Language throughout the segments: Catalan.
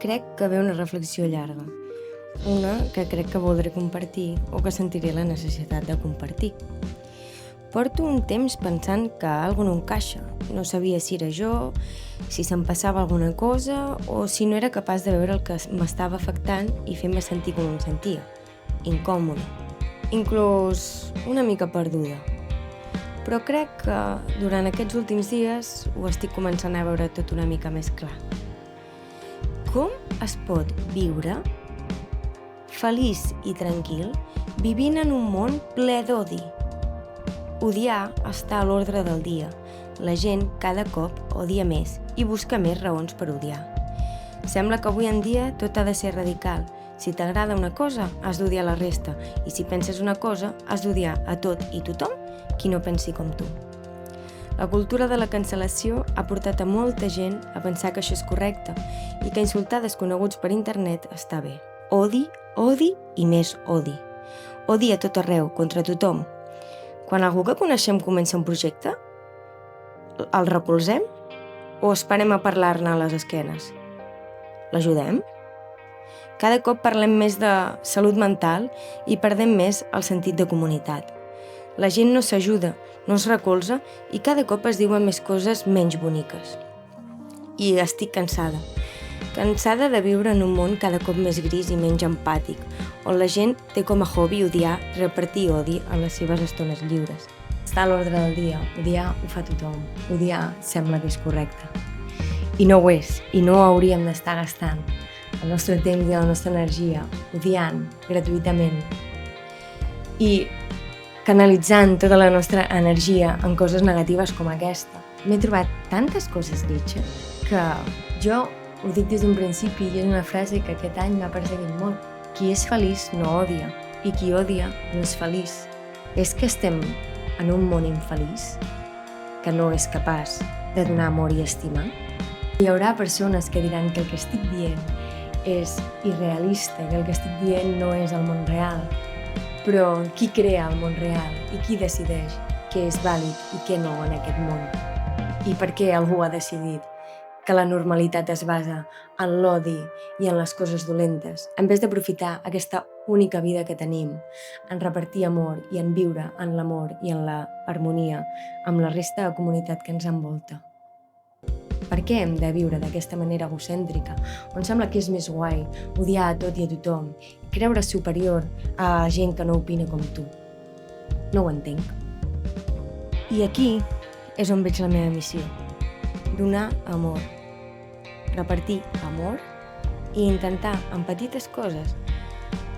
crec que ve una reflexió llarga. Una que crec que voldré compartir o que sentiré la necessitat de compartir. Porto un temps pensant que alguna no encaixa. No sabia si era jo, si se'm passava alguna cosa o si no era capaç de veure el que m'estava afectant i fent-me sentir com em sentia. Incòmoda. Inclús una mica perduda. Però crec que durant aquests últims dies ho estic començant a veure tot una mica més clar. Com es pot viure feliç i tranquil vivint en un món ple d'odi? Odiar està a l'ordre del dia. La gent cada cop odia més i busca més raons per odiar. Sembla que avui en dia tot ha de ser radical. Si t'agrada una cosa, has d'odiar la resta, i si penses una cosa, has d'odiar a tot i tothom qui no pensi com tu. La cultura de la cancel·lació ha portat a molta gent a pensar que això és correcte i que insultar desconeguts per internet està bé. Odi, odi i més odi. Odi a tot arreu, contra tothom. Quan algú que coneixem comença un projecte, el recolzem o esperem a parlar-ne a les esquenes? L'ajudem? Cada cop parlem més de salut mental i perdem més el sentit de comunitat. La gent no s'ajuda, no es recolza i cada cop es diuen més coses menys boniques. I estic cansada. Cansada de viure en un món cada cop més gris i menys empàtic, on la gent té com a hobby odiar, repartir odi en les seves estones lliures. Està a l'ordre del dia, odiar ho fa tothom, odiar sembla que és correcte. I no ho és, i no hauríem d'estar gastant el nostre temps i la nostra energia odiant gratuïtament i canalitzant tota la nostra energia en coses negatives com aquesta. M'he trobat tantes coses lletges que jo ho dic des d'un principi i és una frase que aquest any m'ha perseguit molt. Qui és feliç no odia i qui odia no és feliç. És que estem en un món infeliç que no és capaç de donar amor i estimar? Hi haurà persones que diran que el que estic dient és irrealista, que el que estic dient no és el món real. Però qui crea el món real i qui decideix què és vàlid i què no en aquest món? I per què algú ha decidit que la normalitat es basa en l'odi i en les coses dolentes, en vez d'aprofitar aquesta única vida que tenim, en repartir amor i en viure en l'amor i en la harmonia amb la resta de comunitat que ens envolta? Per què hem de viure d'aquesta manera egocèntrica, on sembla que és més guai odiar a tot i a tothom i creure superior a gent que no opina com tu? No ho entenc. I aquí és on veig la meva missió. Donar amor, repartir amor i intentar en petites coses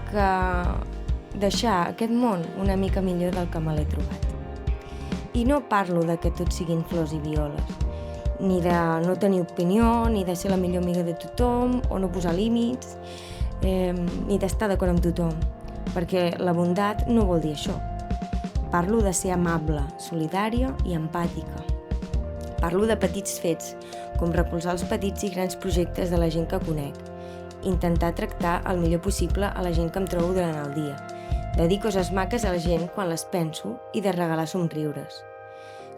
que deixar aquest món una mica millor del que me l'he trobat. I no parlo de que tot siguin flors i violes, ni de no tenir opinió, ni de ser la millor amiga de tothom, o no posar límits, ni d'estar d'acord amb tothom, perquè la bondat no vol dir això. Parlo de ser amable, solidària i empàtica. Parlo de petits fets, com recolzar els petits i grans projectes de la gent que conec, intentar tractar el millor possible a la gent que em trobo durant el dia, de dir coses maques a la gent quan les penso i de regalar somriures.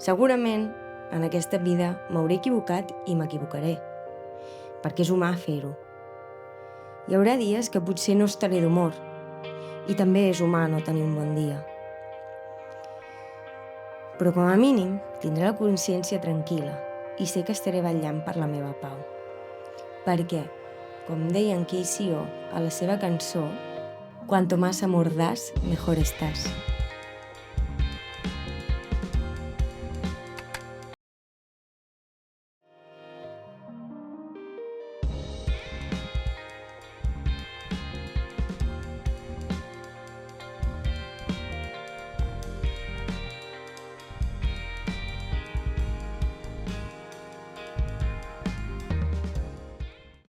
Segurament, en aquesta vida m'hauré equivocat i m'equivocaré, perquè és humà fer-ho. Hi haurà dies que potser no estaré d'humor, i també és humà no tenir un bon dia. Però com a mínim tindré la consciència tranquil·la i sé que estaré vetllant per la meva pau. Perquè, com deia en Kei Sio a la seva cançó, «Cuanto más amor das, mejor estás».